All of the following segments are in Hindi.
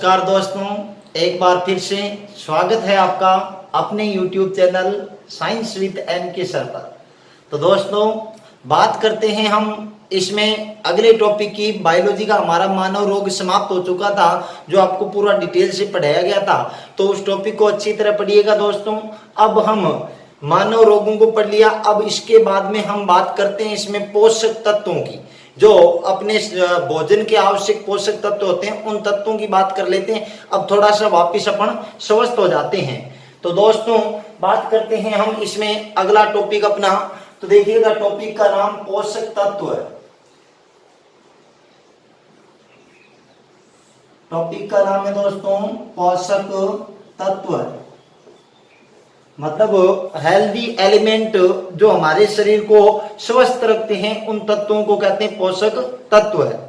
नमस्कार दोस्तों, एक बार फिर से स्वागत है आपका अपने YouTube channel science with M K sir पर। तो दोस्तों बात करते हैं हम इसमें अगले टॉपिक की। बायोलॉजी का हमारा मानव रोग समाप्त हो चुका था, जो आपको पूरा डिटेल से पढ़ाया गया था, तो उस टॉपिक को अच्छी तरह पढ़िएगा दोस्तों। अब हम मानव रोगों को पढ़ लिया, अब इसके बाद में हम बात करते हैं इसमें पोषक तत्वों की। जो अपने भोजन के आवश्यक पोषक तत्व होते हैं उन तत्वों की बात कर लेते हैं। अब थोड़ा सा वापिस अपन स्वस्थ हो जाते हैं। तो दोस्तों बात करते हैं हम इसमें अगला टॉपिक अपना। तो देखिएगा टॉपिक का नाम पोषक तत्व है। टॉपिक का नाम है दोस्तों पोषक तत्व है, मतलब हेल्दी एलिमेंट जो हमारे शरीर को स्वस्थ रखते हैं उन तत्वों को कहते हैं पोषक तत्व है।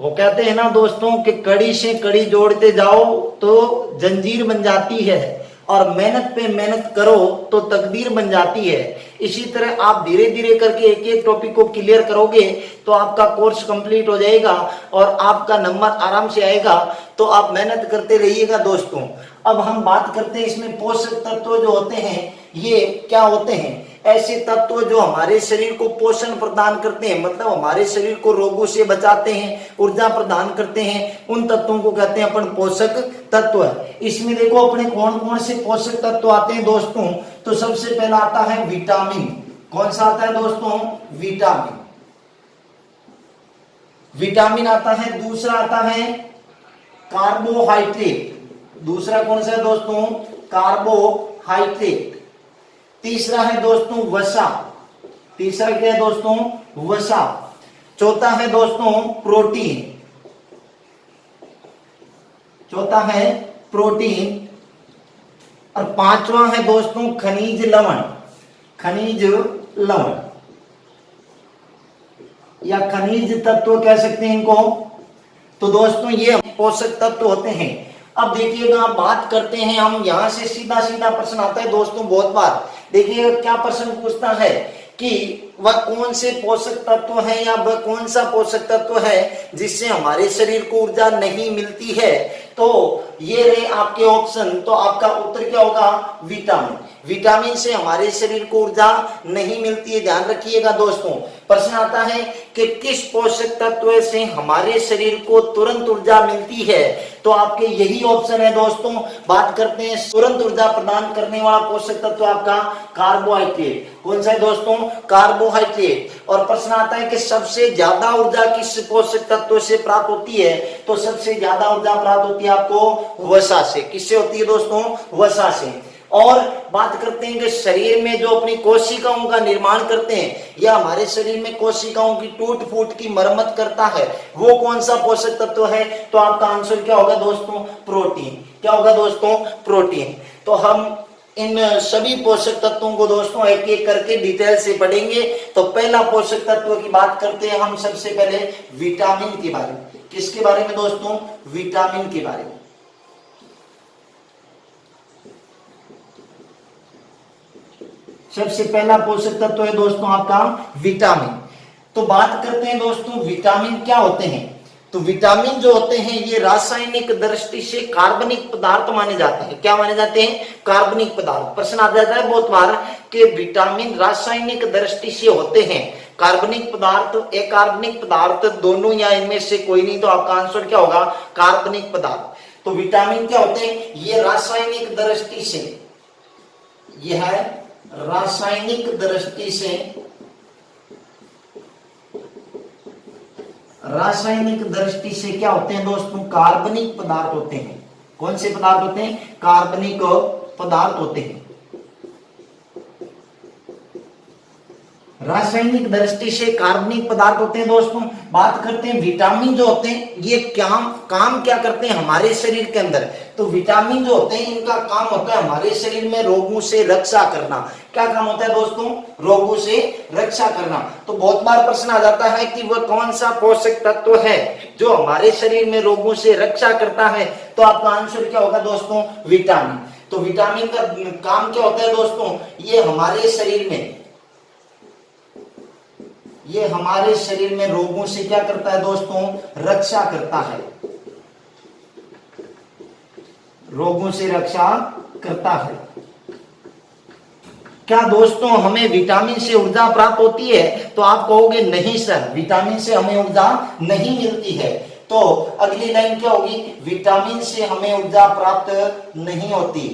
वो कहते हैं ना दोस्तों कि कड़ी से कड़ी जोड़ते जाओ तो जंजीर बन जाती है, और मेहनत पे मेहनत करो तो तकदीर बन जाती है। इसी तरह आप धीरे धीरे करके एक एक टॉपिक को क्लियर करोगे तो आपका कोर्स कंप्लीट हो जाएगा और आपका नंबर आराम से आएगा। तो आप मेहनत करते रहिएगा दोस्तों। अब हम बात करते हैं इसमें पोषक तत्व जो होते हैं ये क्या होते हैं। ऐसे तत्व जो हमारे शरीर को पोषण प्रदान करते हैं, मतलब हमारे शरीर को रोगों से बचाते हैं, ऊर्जा प्रदान करते हैं, उन तत्वों को कहते हैं अपन पोषक तत्व है। इसमें देखो अपने कौन कौन से पोषक तत्व आते हैं दोस्तों। तो सबसे पहला आता है विटामिन। कौन सा आता है दोस्तों? विटामिन। विटामिन आता है। दूसरा आता है कार्बोहाइड्रेट। दूसरा कौन सा है दोस्तों? कार्बोहाइड्रेट। तीसरा है दोस्तों वसा। तीसरा क्या है दोस्तों? वसा। चौथा है दोस्तों प्रोटीन। चौथा है प्रोटीन। और पांचवा है दोस्तों खनिज लवण। खनिज लवण या खनिज तत्व कह सकते हैं इनको। तो दोस्तों ये पोषक तत्व होते हैं। अब देखिएगा बात करते हैं हम, यहां से सीधा सीधा प्रश्न आता है दोस्तों बहुत बार। देखिएगा क्या प्रश्न पूछता है कि वह कौन से पोषक तत्व है या वह कौन सा पोषक तत्व है जिससे हमारे शरीर को ऊर्जा नहीं मिलती है। तो ये रहे आपके ऑप्शन। तो आपका उत्तर क्या होगा? विटामिन। विटामिन से हमारे शरीर को ऊर्जा नहीं मिलती है, ध्यान रखिएगा दोस्तों। प्रश्न आता है कि किस पोषक तत्व से हमारे शरीर को तुरंत ऊर्जा मिलती है। तो आपके यही ऑप्शन है दोस्तों। बात करते हैं तुरंत ऊर्जा प्रदान करने वाला पोषक तत्व आपका कार्बोहाइड्रेट। कौन सा है दोस्तों? कार्बोहाइड्रेट। और प्रश्न आता है कि सबसे ज्यादा ऊर्जा किस पोषक तत्व से प्राप्त होती है। तो सबसे ज्यादा ऊर्जा प्राप्त होती है आपको वसा से। किससे होती है दोस्तों? वसा से। और बात करते हैं कि शरीर में जो अपनी कोशिकाओं का निर्माण करते हैं या हमारे शरीर में कोशिकाओं की टूट फूट की मरम्मत करता है, वो कौन सा पोषक तत्व है। तो आपका आंसर क्या होगा दोस्तों? प्रोटीन। क्या होगा दोस्तों? प्रोटीन। तो हम इन सभी पोषक तत्वों को दोस्तों एक एक करके डिटेल से पढ़ेंगे। तो पहला पोषक तत्व की बात करते हैं हम सबसे पहले विटामिन के बारे में। किसके बारे में दोस्तों? विटामिन के बारे में। सबसे पहला पोषक तत्व है दोस्तों आपका विटामिन। तो बात करते हैं दोस्तों विटामिन क्या होते हैं। तो विटामिन जो होते हैं ये रासायनिक दृष्टि से कार्बनिक पदार्थ माने जाते हैं। क्या माने जाते हैं? कार्बनिक पदार्थ। प्रश्न आ जाता है बहुत बार कि विटामिन रासायनिक दृष्टि से होते हैं कार्बनिक पदार्थ, अकार्बनिक पदार्थ, दोनों या इनमें से कोई नहीं। तो आपका आंसर क्या होगा? कार्बनिक पदार्थ। तो विटामिन क्या होते हैं? ये रासायनिक दृष्टि से, यह है रासायनिक दृष्टि से, रासायनिक दृष्टि से क्या होते हैं दोस्तों? कार्बनिक पदार्थ होते हैं। कौन से पदार्थ होते हैं? कार्बनिक पदार्थ होते हैं। रासायनिक दृष्टि से कार्बनिक पदार्थ होते हैं दोस्तों। बात करते हैं विटामिन जो होते हैं ये काम क्या करते हैं हमारे शरीर के अंदर। तो विटामिन जो होते हैं इनका काम होता है हमारे शरीर में रोगों से रक्षा करना। क्या काम होता है दोस्तों? रोगों से रक्षा करना। तो बहुत बार प्रश्न आ जाता है कि वह कौन सा पोषक तत्व है जो हमारे शरीर में रोगों से रक्षा करता है। तो आपका आंसर क्या होगा दोस्तों? विटामिन। तो विटामिन का काम क्या होता है दोस्तों? ये हमारे शरीर में रोगों से क्या करता है दोस्तों? रक्षा करता है। रोगों से रक्षा करता है। क्या दोस्तों हमें विटामिन से ऊर्जा प्राप्त होती है? तो आप कहोगे नहीं सर, विटामिन से हमें ऊर्जा नहीं मिलती है। तो अगली लाइन क्या होगी? विटामिन से हमें ऊर्जा प्राप्त नहीं होती,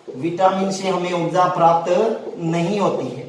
विटामिन से हमें ऊर्जा प्राप्त नहीं होती है।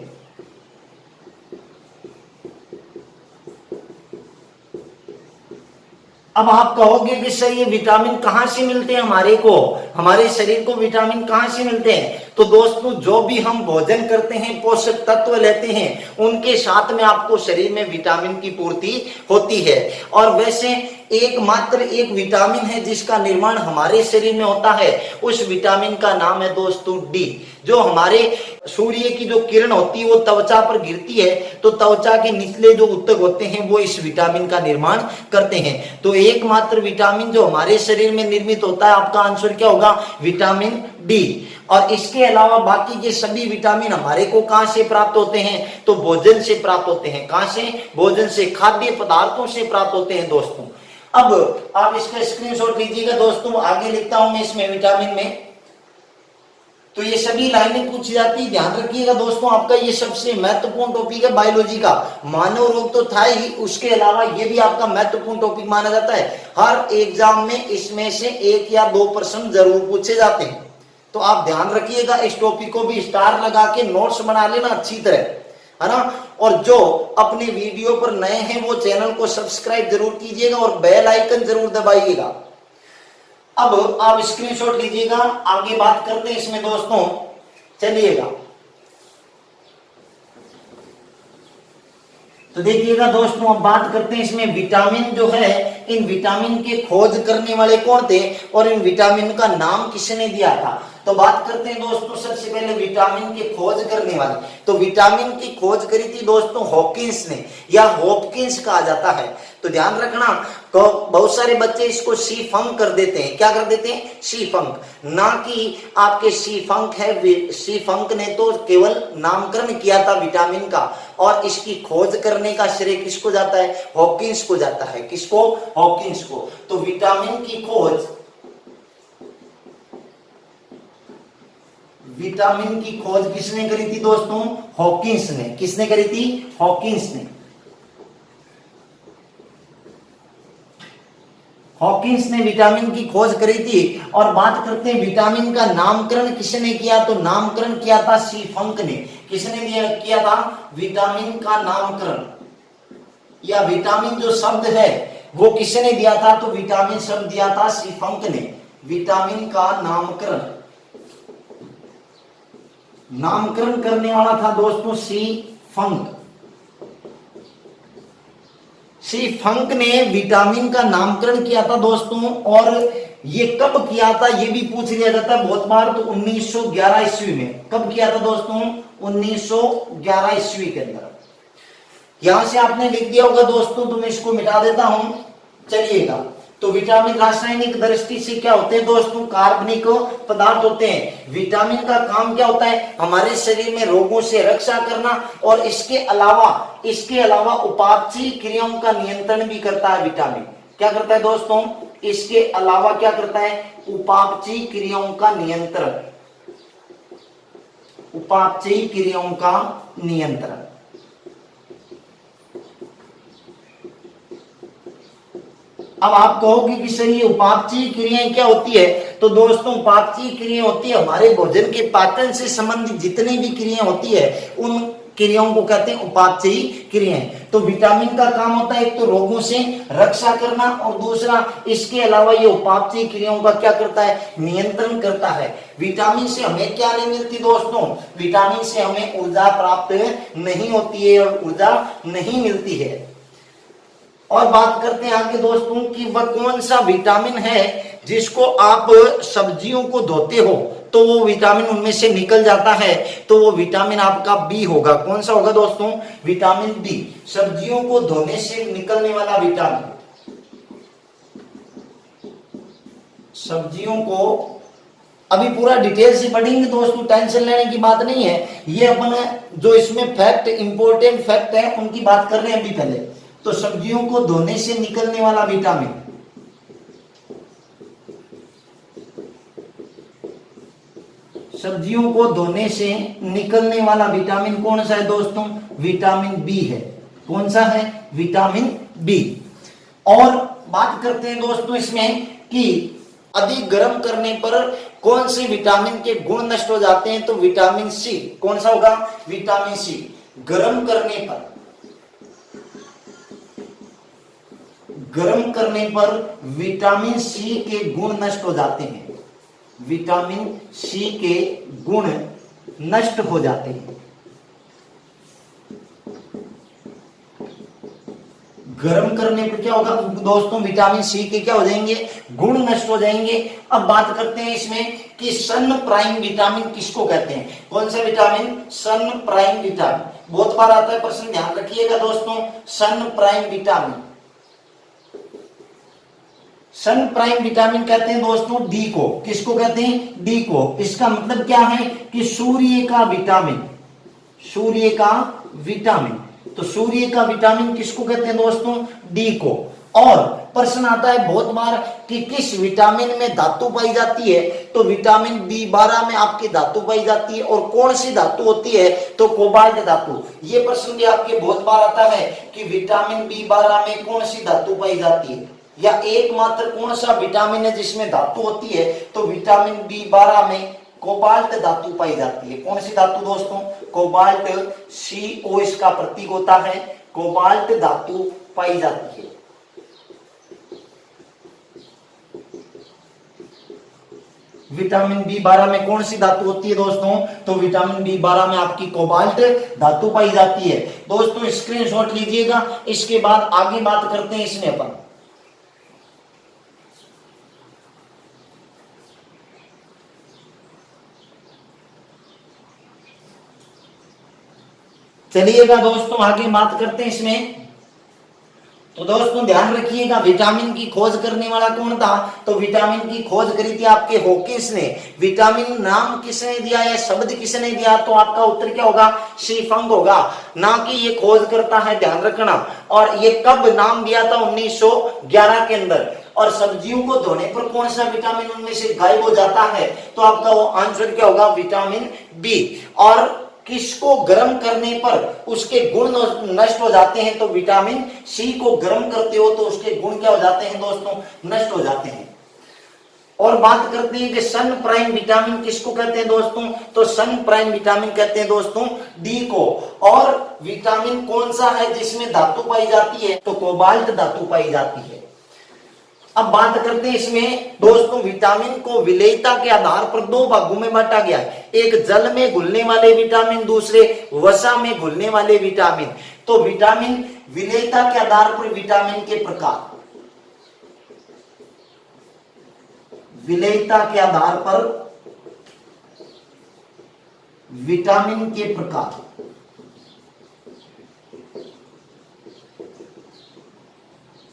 अब आप कहोगे कि सर ये विटामिन कहां से मिलते हैं हमारे को, हमारे शरीर को विटामिन कहां से मिलते हैं? तो दोस्तों जो भी हम भोजन करते हैं, पोषक तत्व लेते हैं, उनके साथ में आपको शरीर में विटामिन की पूर्ति होती है। और वैसे एकमात्र एक विटामिन है जिसका निर्माण हमारे शरीर में होता है, उस विटामिन का नाम है दोस्तों डी। जो हमारे सूर्य की जो किरण होती है वो त्वचा पर गिरती है, तो त्वचा के निचले जो ऊतक होते हैं वो इस विटामिन का निर्माण करते हैं। तो एकमात्र विटामिन जो हमारे शरीर में निर्मित होता है, आपका आंसर क्या होगा? Vitamin D. और इसके अलावा बाकी के सभी विटामिन हमारे को कहां से प्राप्त होते हैं? तो भोजन से प्राप्त होते हैं। कहां से? भोजन से, खाद्य पदार्थों से प्राप्त होते हैं दोस्तों। अब आप इसका स्क्रीनशॉट लीजिएगा दोस्तों, आगे लिखता हूं मैं इसमें विटामिन में। तो ये सभी लाइनें पूछी जाती है, ध्यान रखिएगा दोस्तों। आपका ये सबसे महत्वपूर्ण टॉपिक है बायोलॉजी का। मानव रोग तो था ही, उसके अलावा ये भी आपका महत्वपूर्ण टॉपिक माना जाता है। हर एग्जाम में इसमें से 1 या 2 प्रश्न जरूर पूछे जाते हैं। तो आप ध्यान रखिएगा, इस टॉपिक को भी स्टार लगा के नोट्स बना लेना अच्छी तरह, है ना। और जो अपने वीडियो पर नए हैं वो चैनल को सब्सक्राइब जरूर कीजिएगा और बेल आइकन जरूर दबाइएगा। अब आप स्क्रीनशॉट लीजिएगा, आगे बात करते हैं इसमें दोस्तों, चलिएगा। तो देखिएगा दोस्तों, अब बात करते हैं इसमें विटामिन जो है, इन विटामिन के खोज करने वाले कौन थे और इन विटामिन का नाम किसने दिया था। तो बात करते हैं दोस्तों सबसे पहले विटामिन की खोज करने वाले। तो विटामिन की खोज करी थी दोस्तों हॉकिंस ने, या हॉपकिंस कहा जाता है। तो ध्यान रखना, बहुत सारे बच्चे इसको सी फंक कर देते हैं। क्या कर देते हैं? सी फंक, ना कि आपके सी फंक है। सी फंक ने तो केवल नामकरण किया था विटामिन का, और इसकी खोज करने का श्रेय किसको जाता है? हॉकिंस को जाता है। किसको? हॉकिंस को। तो विटामिन की खोज, विटामिन की खोज किसने करी थी दोस्तों? हॉकिंस ने। किसने करी थी? हॉकिंस ने। हॉकिंस ने विटामिन की खोज करी थी। और बात करते हैं विटामिन का नामकरण किसने किया? तो नामकरण किया था सी फंक ने। किसने किया था? विटामिन का नामकरण, या विटामिन जो शब्द है वो किसने दिया था? तो विटामिन शब्द दिया था सी फंक ने। विटामिन का नामकरण, नामकरण करने वाला था दोस्तों सी फंक। सी फंक ने विटामिन का नामकरण किया था दोस्तों। और ये कब किया था ये भी पूछ लिया जाता है बहुत बार। तो 1911 ईस्वी में। कब किया था दोस्तों? 1911 ईस्वी के अंदर। यहां से आपने लिख दिया होगा दोस्तों, तो मैं इसको मिटा देता हूं, चलिएगा। तो विटामिन रासायनिक दृष्टि से क्या होते हैं दोस्तों? कार्बनिक पदार्थ होते हैं। विटामिन का काम क्या होता है? हमारे शरीर में रोगों से रक्षा करना, और इसके अलावा उपापचयी क्रियाओं का नियंत्रण भी करता है विटामिन। क्या करता है दोस्तों? इसके अलावा क्या करता है? उपापचयी क्रियाओं का नियंत्रण, उपापचयी क्रियाओं का नियंत्रण। अब आप कहोगे कि सर ये उपापचयी क्रियाएं क्या होती है? तो दोस्तों उपापचयी क्रियाएं होती है हमारे भोजन के पाचन से संबंधित जितनी भी क्रियाएं होती है, उन क्रियाओं को कहते हैं उपापचयी क्रियाएं। तो विटामिन का काम होता है एक तो रोगों से रक्षा करना, और दूसरा इसके अलावा ये उपापचयी क्रियाओं का क्या करता है? नियंत्रण करता है। विटामिन से हमें क्या नहीं मिलती दोस्तों? विटामिन से हमें ऊर्जा प्राप्त नहीं होती है, और ऊर्जा नहीं मिलती है। और बात करते हैं आगे दोस्तों कि वह कौन सा विटामिन है जिसको आप सब्जियों को धोते हो तो वो विटामिन उनमें से निकल जाता है। तो वो विटामिन आपका बी होगा। कौन सा होगा दोस्तों? Vitamin B. सब्जियों को धोने से निकलने वाला विटामिन, सब्जियों को अभी पूरा डिटेल से पढ़ेंगे दोस्तों, टेंशन लेने की बात नहीं है। ये अपन जो इसमें फैक्ट, इंपॉर्टेंट फैक्ट है उनकी बात कर रहे हैं अभी पहले। तो सब्जियों को धोने से निकलने वाला विटामिन, सब्जियों को धोने से निकलने वाला विटामिन कौन सा है दोस्तों? विटामिन बी है। कौन सा है? Vitamin B. और बात करते हैं दोस्तों इसमें कि अधिक गर्म करने पर कौन से विटामिन के गुण नष्ट हो जाते हैं? तो विटामिन सी। कौन सा होगा? Vitamin C. गर्म करने पर विटामिन सी के गुण नष्ट हो जाते हैं। विटामिन सी के गुण नष्ट हो जाते हैं। गर्म करने पर क्या होगा दोस्तों? विटामिन सी के क्या हो जाएंगे? गुण नष्ट हो जाएंगे। अब बात करते हैं इसमें कि सन प्राइम विटामिन किसको कहते हैं? कौन सा विटामिन? सन प्राइम विटामिन। बहुत बार आता है प्रश्न, ध्यान रखिएगा दोस्तों। सन प्राइम विटामिन, सन प्राइम विटामिन कहते हैं दोस्तों डी को। किसको कहते हैं? डी को। इसका मतलब क्या है कि सूर्य का विटामिन, सूर्य का विटामिन। तो सूर्य का विटामिन किसको कहते हैं दोस्तों? डी को। और प्रश्न आता है बहुत बार कि किस विटामिन में धातु पाई जाती है? तो विटामिन बी12 में आपकी धातु पाई जाती है। और कौन सी धातु होती है? तो कोबाल्ट धातु। ये प्रश्न भी आपके बहुत बार आता है कि विटामिन बी12 में कौन सी धातु पाई जाती है, या एकमात्र कौन सा विटामिन है जिसमें धातु होती है? तो विटामिन बी12 में कोबाल्ट धातु पाई जाती है। कौन सी धातु दोस्तों? कोबाल्ट, CO इसका प्रतीक होता है। कोबाल्ट धातु पाई जाती है। विटामिन बी12 में कौन सी धातु होती है दोस्तों? तो विटामिन बी12 में आपकी कोबाल्ट धातु पाई जाती है। दोस्तों स्क्रीनशॉट लीजिएगा। इसके बाद आगे बात करते हैं इसमें अपन। चलिएगा दोस्तों आगे बात करते हैं इसमें। तो दोस्तों ध्यान रखिएगा, विटामिन की खोज करने वाला कौन था? तो विटामिन की खोज करी थी आपके हॉकिंस ने। विटामिन नाम किसने दिया या शब्द किसने दिया? तो आपका उत्तर क्या होगा? शीफंग होगा, ना कि ये खोज करता है, ध्यान रखना। और ये कब नाम दिया था? 1911 के अंदर। और सब्जियों को धोने पर कौन सा विटामिन उनमें से गायब हो जाता है? तो आपका वो आंसर क्या होगा? Vitamin B. और किसको गर्म करने पर उसके गुण नष्ट हो जाते हैं? तो विटामिन सी को गर्म करते हो तो उसके गुण क्या हो जाते हैं दोस्तों? नष्ट हो जाते हैं। और बात करते हैं कि सन प्राइम विटामिन किसको कहते हैं दोस्तों? तो सन प्राइम विटामिन कहते हैं दोस्तों डी को। और विटामिन कौन सा है जिसमें धातु पाई जाती है? तो कोबाल्ट धातु पाई जाती है। अब बात करते हैं इसमें दोस्तों, विटामिन को विलेयता के आधार पर दो भागों में बांटा गया है। एक जल में घुलने वाले विटामिन, दूसरे वसा में घुलने वाले विटामिन। तो विटामिन विलेयता के आधार पर विटामिन के प्रकार, विलेयता के आधार पर विटामिन के प्रकार।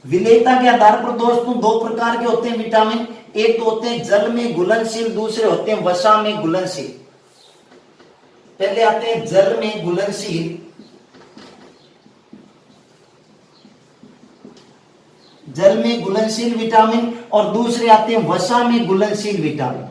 विलेयता के आधार पर दोस्तों दो प्रकार के होते हैं विटामिन। एक तो होते हैं जल में घुलनशील, दूसरे होते हैं वसा में घुलनशील। पहले आते हैं जल में घुलनशील, जल में घुलनशील विटामिन, और दूसरे आते हैं वसा में घुलनशील विटामिन।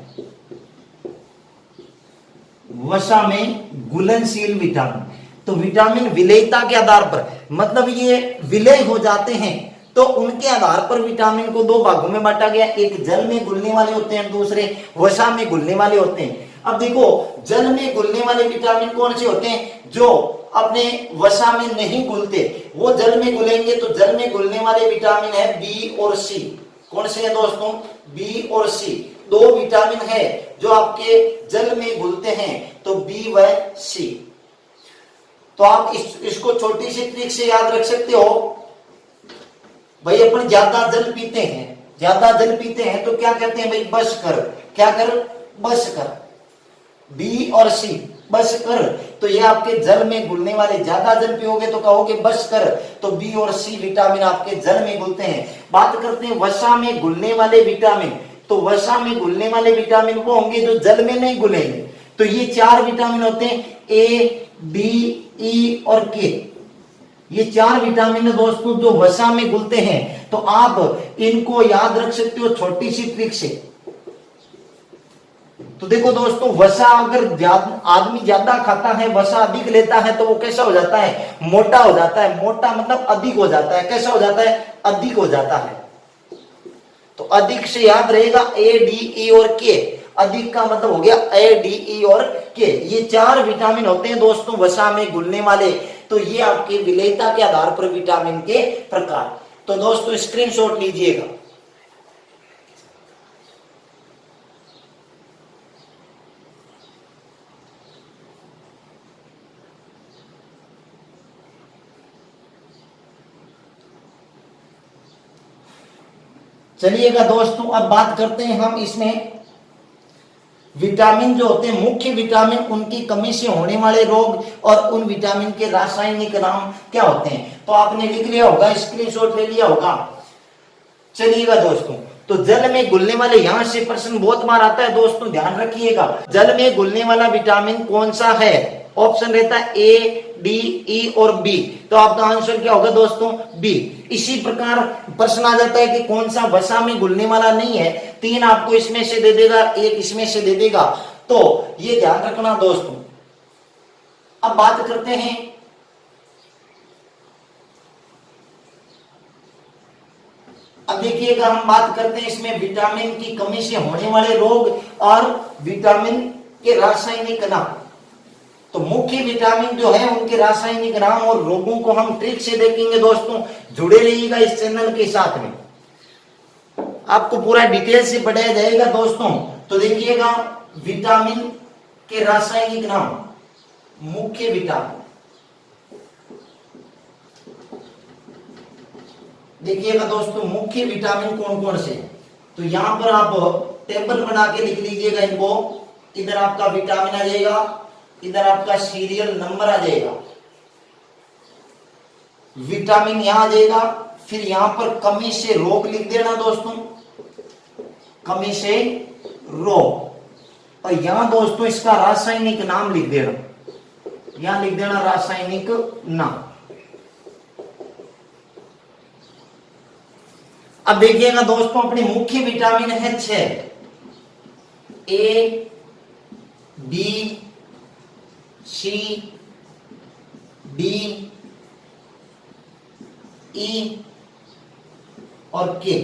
वसा में घुलनशील विटामिन। तो विटामिन विलेयता के आधार पर, मतलब ये विलय हो जाते हैं, तो उनके आधार पर विटामिन को दो भागों में बांटा गया। एक जल में घुलने वाले होते हैं, दूसरे वसा में घुलने वाले होते हैं। अब देखो, जल में घुलने वाले विटामिन कौन से होते हैं? जो अपने वसा में नहीं घुलते, वो जल में घुलेंगे। तो जल में घुलने वाले विटामिन है बी और सी। कौन से है दोस्तों? बी और सी। दो विटामिन है जो आपके जल में घुलते हैं, तो बी व सी। तो आप इसको छोटी सी ट्रिक से याद रख सकते हो। भाई अपन ज्यादा जल पीते हैं, ज्यादा जल पीते हैं तो क्या कहते हैं भाई? बस कर। क्या कर? बस कर। बी और सी, बस कर। तो ये आपके जल में घुलने वाले, ज्यादा जल पियोगे तो कहोगे बस कर। तो बी और सी विटामिन आपके जल में घुलते हैं। बात करते हैं वसा में घुलने वाले विटामिन। तो वसा में घुलने वाले विटामिन वो होंगे जो जल में नहीं घुलेंगे। तो ये चार विटामिन होते हैं, ए, बी, ई और के। ये चार विटामिन दोस्तों जो वसा में घुलते हैं। तो आप इनको याद रख सकते हो छोटी सी ट्रिक से। तो देखो दोस्तों, वसा अगर आदमी ज्यादा खाता है, वसा अधिक लेता है, तो वो कैसा हो जाता है? मोटा हो जाता है। मोटा मतलब अधिक हो जाता है। कैसा हो जाता है? अधिक हो जाता है। तो अधिक से याद रहेगा ए, डी, ई और के। अधिक का मतलब हो गया ए, डी, ई और के। ये 4 विटामिन होते हैं दोस्तों वसा में घुलने वाले। तो ये आपके विलेयता के आधार पर विटामिन के प्रकार। तो दोस्तों स्क्रीनशॉट लीजिएगा। चलिएगा दोस्तों, अब बात करते हैं हम इसमें विटामिन जो होते हैं, मुख्य विटामिन, उनकी कमी से होने वाले रोग और उन विटामिन के रासायनिक नाम क्या होते हैं। तो आपने लिख लिया होगा, स्क्रीनशॉट ले लिया होगा। चलिएगा दोस्तों, तो जल में घुलने वाले, यहां से प्रश्न बहुत बार आता है दोस्तों, ध्यान रखिएगा। जल में घुलने वाला विटामिन कौन सा है? ऑप्शन रहता है ए, डी, ई और बी। तो आपका आंसर क्या होगा दोस्तों? बी। इसी प्रकार प्रश्न आ जाता है कि कौन सा वसा में घुलने वाला नहीं है। 3 आपको इसमें से दे देगा, 1 इसमें से दे देगा। तो ये ध्यान रखना दोस्तों। अब बात करते हैं अब देखिएगा, हम बात करते हैं इसमें विटामिन की कमी से होने वाले रोग और विटामिन के रासायनिक नाम। तो मुख्य विटामिन जो है उनके रासायनिक नाम और रोगों को हम ट्रिक से देखेंगे दोस्तों। जुड़े रहिएगा इस चैनल के साथ में, आपको पूरा डिटेल से पढ़ाया जाएगा दोस्तों। तो देखिएगा, विटामिन के रासायनिक नाम, मुख्य विटामिन। देखिएगा दोस्तों, मुख्य विटामिन कौन कौन से। तो यहां पर आप टेबल बना के लिख लीजिएगा इनको। इधर आपका विटामिन आ जाएगा, इधर आपका सीरियल नंबर आ जाएगा, विटामिन यहां आ जाएगा। फिर यहां पर कमी से रोग लिख देना दोस्तों, कमी से रोग। और यहां दोस्तों इसका रासायनिक नाम लिख देना, यहां लिख देना रासायनिक नाम। अब देखिएगा दोस्तों, अपने मुख्य विटामिन है 6, ए, बी, सी, डी, ई और के।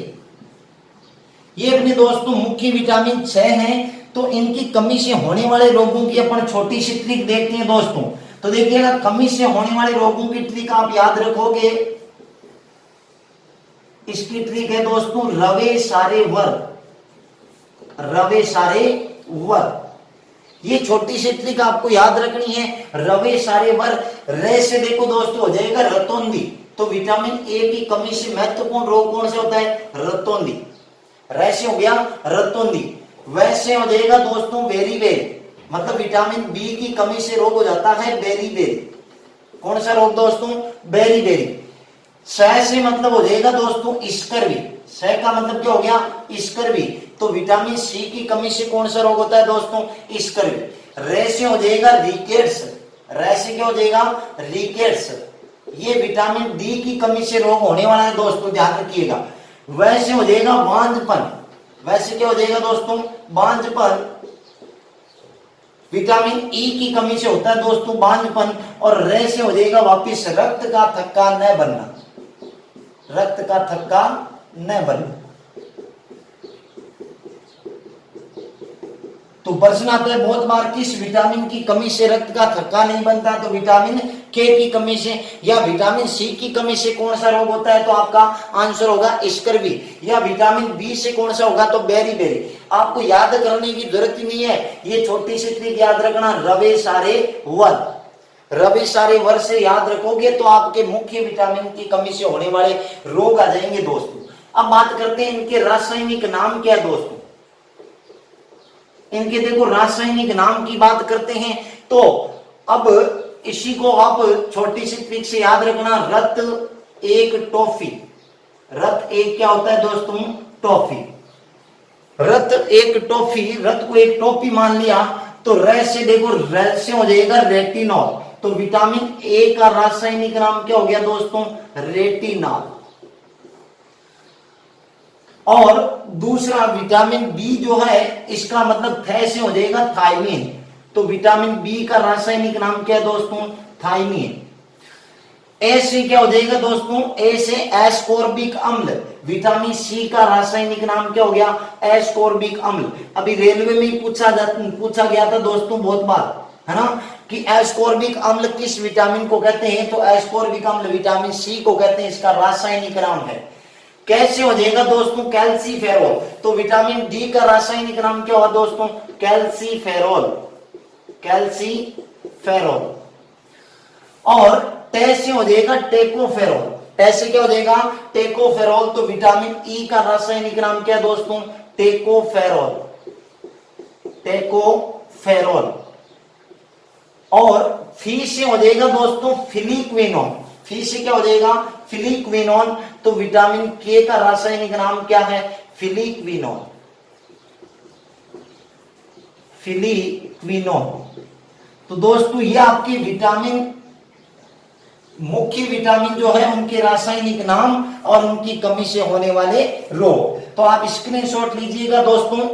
ये अपने दोस्तों मुख्य विटामिन 6 हैं। तो इनकी कमी से होने वाले रोगों की अपन छोटी सी ट्रिक देखते हैं दोस्तों। तो देखिएगा, कमी से होने वाले रोगों की ट्रिक आप याद रखोगे। इसकी ट्रिक है दोस्तों, रवे सारे वर, रवे सारे वर। ये छोटी सी ट्रिक आपको याद रखनी है, रवे सारे वर। रे से देखो दोस्तों हो जाएगा रतौंधी। तो विटामिन ए की कमी से महत्वपूर्ण रोग कौन सा होता है? रतौंधी। रे से हो गया रतौंधी। वैसे हो जाएगा दोस्तों बेरी बेरी, मतलब विटामिन बी की कमी से रोग हो जाता है बेरी बेरी। कौन सा रोग दोस्तों? Beriberi. सह से मतलब हो जाएगा दोस्तों स्कर्वी। सह का मतलब क्या हो गया? स्कर्वी। तो विटामिन सी की कमी से कौन सा रोग होता है दोस्तों? स्कर्वी। रे से हो जाएगा रिकेट्स। रे से क्या हो जाएगा? रिकेट्स। ये विटामिन डी की कमी से रोग होने वाला है दोस्तों, ध्यान रखिएगा। वैसे हो जाएगा बांझपन। वैसे क्या हो जाएगा दोस्तों? बांझपन। विटामिन ई की कमी से होता है दोस्तों बांझपन। और रे से हो जाएगा वापिस रक्त का थक्का न बनना, रक्त का थक्का न बनना। तो प्रश्न आता है बहुत बार, किस विटामिन की कमी से रक्त का थक्का नहीं बनता? तो विटामिन के की कमी से। या विटामिन सी की कमी से कौन सा रोग होता है? तो आपका आंसर होगा स्कर्वी। या विटामिन बी से कौन सा होगा? तो बेरी बेरी। आपको याद करने की जरूरत ही नहीं है, ये छोटी सी ट्रिक याद रखना, रवे सारे वर। रवि सारे वर्ष से याद रखोगे तो आपके मुख्य विटामिन की कमी से होने वाले रोग आ जाएंगे दोस्तों। अब बात करते हैं इनके रासायनिक नाम क्या है दोस्तों। इनके देखो रासायनिक नाम की बात करते हैं। तो अब इसी को आप छोटी सी ट्रिक से याद रखना, रत एक टॉफी। रत एक क्या होता है दोस्तों? टॉफी। रत एक टॉफी, रत को एक टॉफी मान लिया। तो रे से देखो, रे से हो जाएगा रेटिनॉल। तो विटामिन ए का रासायनिक नाम क्या हो गया दोस्तों? रेटिनॉल। और दूसरा विटामिन बी जो है इसका मतलब थ से हो जाएगा थायमीन। तो विटामिन बी का रासायनिक नाम क्या है दोस्तों? थायमीन। ए से क्या हो जाएगा दोस्तों? ए से एस्कोर्बिक अम्ल। विटामिन सी का रासायनिक नाम क्या हो गया? एस्कोर्बिक अम्ल। अभी रेलवे में पूछा गया था दोस्तों बहुत बार, है ना, कि एस्कोर्बिक अम्ल किस विटामिन को कहते हैं? तो एस्कोर्बिक अम्ल विटामिन सी को कहते हैं, इसका रासायनिक नाम है। कैसे हो जाएगा दोस्तों? कैल्सीफेरॉल। तो विटामिन डी का रासायनिक नाम क्या होगा दोस्तों? कैल्सीफेरॉल। कैल्सीफेरॉल। और टे से हो जाएगा टेकोफेरॉल। टे से क्या हो जाएगा? टेकोफेरॉल। तो विटामिन ई का रासायनिक नाम क्या है दोस्तों? टेकोफेरॉल। टेकोफेरॉल। और फी से हो जाएगा दोस्तों फिलिक्विनोन। फी से क्या हो जाएगा? फिलिक्विनोन। तो विटामिन के का रासायनिक नाम क्या है? फिलिक्विनोन। फिलिक्विनोन। तो दोस्तों ये आपके विटामिन, मुख्य विटामिन जो है उनके रासायनिक नाम और उनकी कमी से होने वाले रोग। तो आप स्क्रीनशॉट लीजिएगा दोस्तों।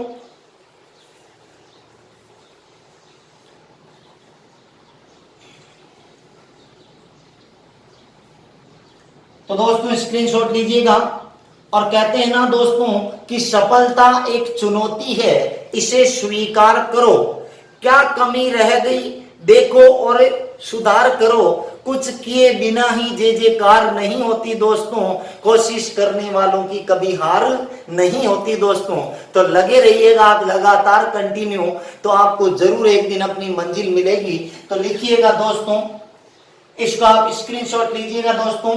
तो दोस्तों स्क्रीनशॉट लीजिएगा। और कहते हैं ना दोस्तों कि सफलता एक चुनौती है, इसे स्वीकार करो। क्या कमी रह गई देखो और सुधार करो। कुछ किए बिना ही जय जयकार नहीं होती दोस्तों। कोशिश करने वालों की कभी हार नहीं होती दोस्तों। तो लगे रहिएगा आप लगातार कंटिन्यू, तो आपको जरूर एक दिन अपनी मंजिल मिलेगी। तो लिखिएगा दोस्तों, इसका आप स्क्रीनशॉट लीजिएगा दोस्तों।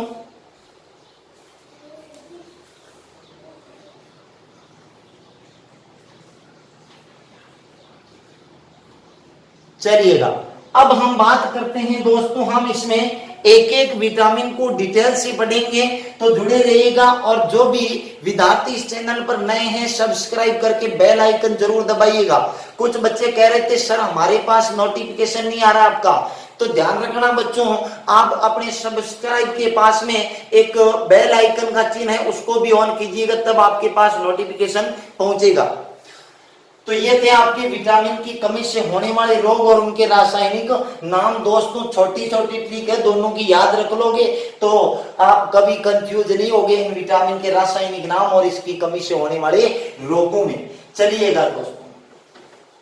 चलिएगा अब हम बात करते हैं दोस्तों, हम इसमें एक एक विटामिन को डिटेल से पढ़ेंगे। तो जुड़े रहिएगा। और जो भी विद्यार्थी इस चैनल पर नए हैं सब्सक्राइब करके बेल आइकन जरूर दबाइएगा। कुछ बच्चे कह रहे थे सर हमारे पास नोटिफिकेशन नहीं आ रहा आपका, तो ध्यान रखना बच्चों, आप अपने सब्सक्राइब के पास में एक बेल आइकन का चिन्ह है उसको भी ऑन कीजिएगा, तब आपके पास नोटिफिकेशन पहुंचेगा। तो ये थे आपके विटामिन की कमी से होने वाले रोग और उनके रासायनिक नाम दोस्तों। छोटी छोटी ट्रिक है, दोनों की याद रख लोगे तो आप कभी कंफ्यूज नहीं होगे इन विटामिन के रासायनिक नाम और इसकी कमी से होने वाले रोगों में। चलिएगा दोस्तों,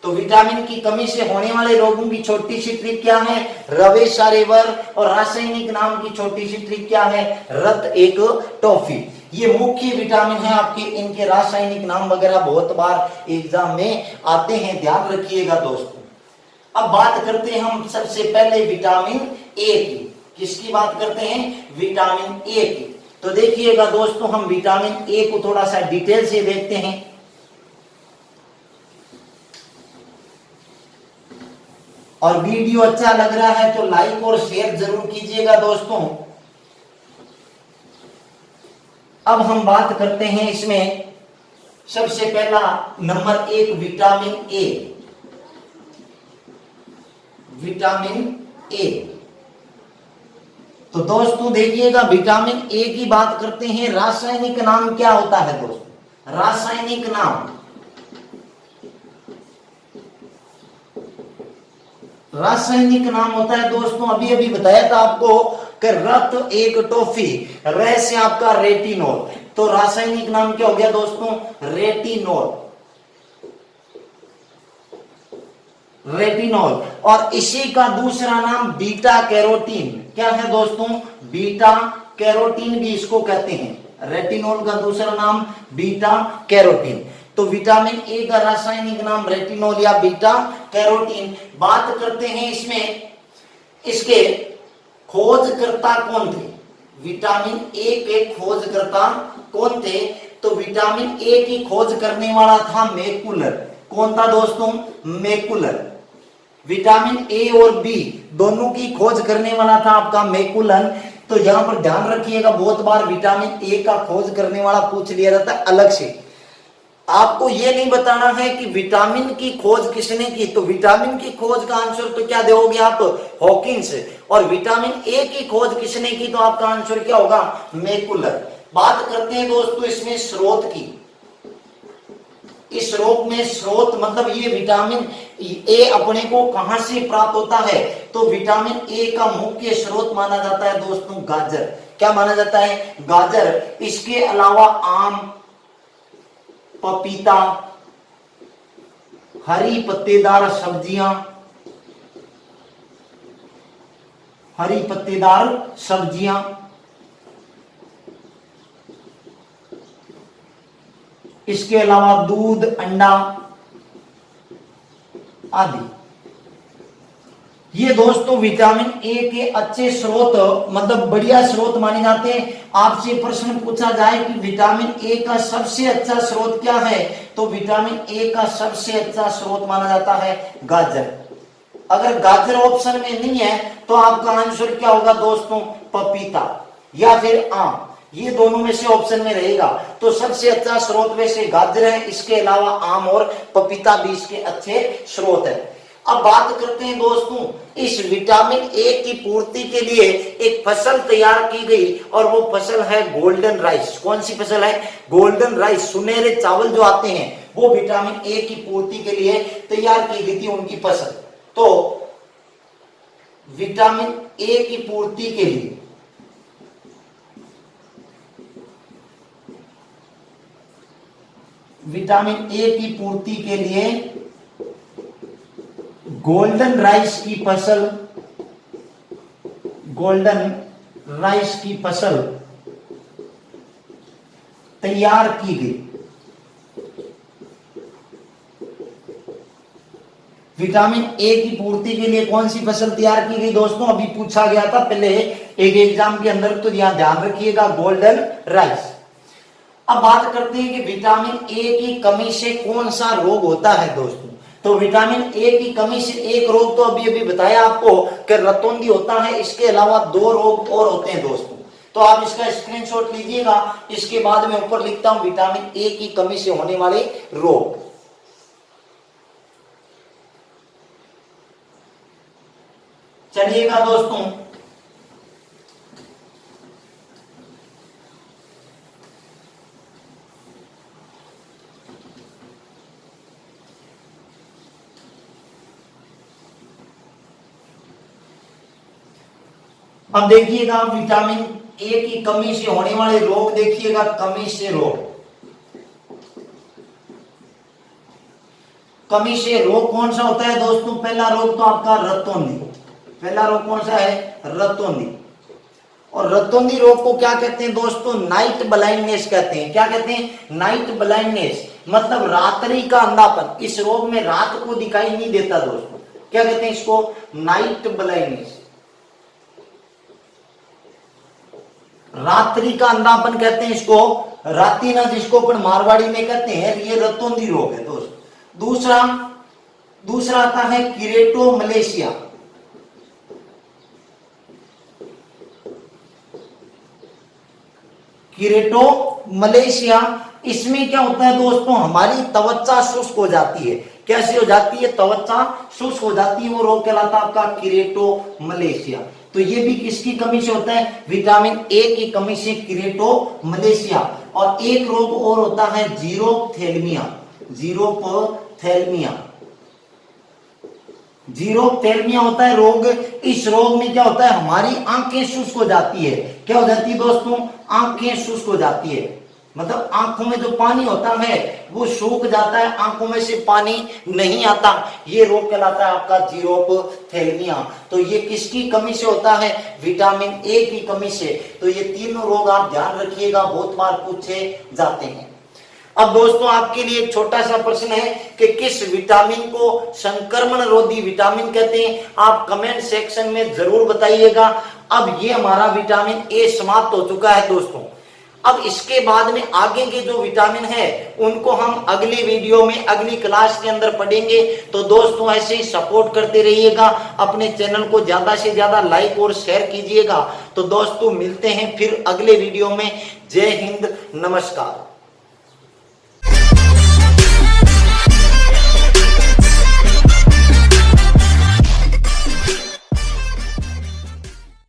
तो विटामिन की कमी से होने वाले रोगों की छोटी सी ट्रिक क्या है? रवे सारेवर। और रासायनिक नाम की छोटी सी ट्रिक क्या है? रत एक टॉफी। ये मुख्य विटामिन है आपके, इनके रासायनिक नाम वगैरह बहुत बार एग्जाम में आते हैं, ध्यान रखिएगा दोस्तों। अब बात करते हैं हम सबसे पहले विटामिन ए की। किसकी बात करते हैं? विटामिन ए की। तो देखिएगा दोस्तों, हम विटामिन ए को थोड़ा सा डिटेल से देखते हैं। और वीडियो अच्छा लग रहा है तो लाइक और शेयर जरूर कीजिएगा दोस्तों। अब हम बात करते हैं इसमें सबसे पहला नंबर एक विटामिन ए। विटामिन ए, तो दोस्तों देखिएगा विटामिन ए की बात करते हैं। रासायनिक नाम क्या होता है दोस्तों? रासायनिक नाम, रासायनिक नाम होता है दोस्तों, अभी अभी बताया था आपको कि रत एक टॉफी। रे से आपका रेटिनॉल। तो रासायनिक नाम क्या हो गया दोस्तों? रेटिनॉल। रेटिनॉल। और इसी का दूसरा नाम बीटा कैरोटीन। क्या है दोस्तों? बीटा कैरोटीन भी इसको कहते हैं। रेटिनॉल का दूसरा नाम बीटा कैरोटीन। तो विटामिन ए का रासायनिक नाम रेटिनॉल या बीटा कैरोटीन। बात करते हैं इसमें, इसके खोजकर्ता कौन थे? विटामिन ए के खोजकर्ता कौन थे? तो विटामिन ए की खोज करने वाला था मैकुलर। कौन था दोस्तों? मैकुलर। विटामिन ए और बी दोनों की खोज करने वाला था आपका मैकुलन। तो यहां पर ध्यान रखिएगा, बहुत बार विटामिन ए का खोज करने वाला पूछ लिया जाता है अलग से। आपको यह नहीं बताना है कि विटामिन की खोज किसने की। तो विटामिन की खोज का आंसर तो क्या दोगे आप? हॉकिंस। और विटामिन ए की खोज किसने की? तो आपका आंसर क्या होगा? मैकुलर। बात करते हैं दोस्तों इसमें स्रोत की। इस रोग में स्रोत मतलब ये विटामिन ए अपने को कहां से प्राप्त होता है, तो विटामिन ए का मुख्य स्रोत माना जाता है दोस्तों गाजर। क्या माना जाता है? गाजर। इसके अलावा आम, पपीता, हरी पत्तेदार सब्जियां, हरी पत्तेदार सब्जियां, इसके अलावा दूध, अंडा आदि। ये दोस्तों विटामिन ए के अच्छे स्रोत मतलब बढ़िया स्रोत माने जाते हैं। आपसे प्रश्न पूछा जाए कि विटामिन ए का सबसे अच्छा स्रोत क्या है, तो विटामिन ए का सबसे अच्छा स्रोत माना जाता है गाजर। अगर गाजर ऑप्शन में नहीं है तो आपका आंसर क्या होगा दोस्तों? पपीता या फिर आम, ये दोनों में से ऑप्शन में रहेगा। तो सबसे अच्छा स्रोत वैसे गाजर है, इसके अलावा आम और पपीता भी इसके अच्छे स्रोत है। अब बात करते हैं दोस्तों, इस विटामिन ए की पूर्ति के लिए एक फसल तैयार की गई और वो फसल है गोल्डन राइस। कौन सी फसल है? Golden rice. सुनहरे चावल जो आते हैं वो विटामिन ए की पूर्ति के लिए तैयार की गई थी उनकी फसल। तो विटामिन ए की पूर्ति के लिए विटामिन ए की पूर्ति के लिए गोल्डन राइस की फसल, गोल्डन राइस की फसल तैयार की गई। विटामिन ए की पूर्ति के लिए कौन सी फसल तैयार की गई दोस्तों? अभी पूछा गया था पहले एक एग्जाम के अंदर, तो यहां ध्यान रखिएगा गोल्डन राइस। अब बात करते हैं कि विटामिन ए की कमी से कौन सा रोग होता है दोस्तों। तो विटामिन ए की कमी से एक रोग तो अभी बताया आपको कि रतौंधी होता है, इसके अलावा 2 रोग और होते हैं दोस्तों। तो आप इसका स्क्रीनशॉट लीजिएगा। इसके बाद में ऊपर लिखता हूं विटामिन ए की कमी से होने वाले रोग। चलिएगा दोस्तों, अब देखिएगा विटामिन ए की कमी से होने वाले रोग देखिएगा। कमी से रोग, कमी से रोग कौन सा होता है दोस्तों? पहला रोग तो आपका रतौंधी। पहला रोग कौन सा है? रतौंधी। और रतौंधी रोग को क्या कहते हैं दोस्तों? नाइट ब्लाइंडनेस कहते हैं। क्या कहते हैं? नाइट ब्लाइंडनेस, मतलब रात्रि का अंधापन। इस रोग में रात को दिखाई नहीं देता दोस्तों। क्या कहते हैं इसको? नाइट ब्लाइंडनेस, रात्रि का अंधापन कहते हैं इसको। रातिना जिसको अपन मारवाड़ी में कहते हैं, ये रतौंधी रोग है दोस्तों। दूसरा आता है किरेटोमलेशिया। किरेटोमलेशिया, इसमें क्या होता है दोस्तों? हमारी त्वचा शुष्क हो जाती है। कैसे हो जाती है? त्वचा शुष्क हो जाती है। वो रोग कहलाता है आपका किरेटोमलेशिया। तो ये भी किसकी कमी से होता है? विटामिन ए की कमी से किरेटोमलेशिया। और एक रोग और होता है जीरोप्थेल्मिया। जीरोप्थेल्मिया, जीरोप्थेल्मिया होता है रोग। इस रोग में क्या होता है? हमारी आंखें शुष्क हो जाती है। क्या हो जाती है दोस्तों? आंखें शुष्क हो जाती है, मतलब आंखों में जो पानी होता है वो सूख जाता है, आंखों में से पानी नहीं आता। ये रोग कहलाता है आपका जीरोप्थेल्मिया। तो ये किसकी कमी से होता है? विटामिन ए की कमी से। तो ये तीनों रोग आप ध्यान रखिएगा, बहुत बार पूछे जाते हैं। अब दोस्तों आपके लिए एक छोटा सा प्रश्न है कि किस विटामिन को संक्रमण रोधी विटामिन कहते हैं? आप कमेंट सेक्शन में जरूर बताइएगा। अब ये हमारा विटामिन ए समाप्त हो चुका है दोस्तों। अब इसके बाद में आगे के जो विटामिन है उनको हम अगली वीडियो में अगली क्लास के अंदर पढ़ेंगे। तो दोस्तों ऐसे ही सपोर्ट करते रहिएगा, अपने चैनल को ज्यादा से ज्यादा लाइक और शेयर कीजिएगा। तो दोस्तों मिलते हैं फिर अगले वीडियो में। जय हिंद, नमस्कार।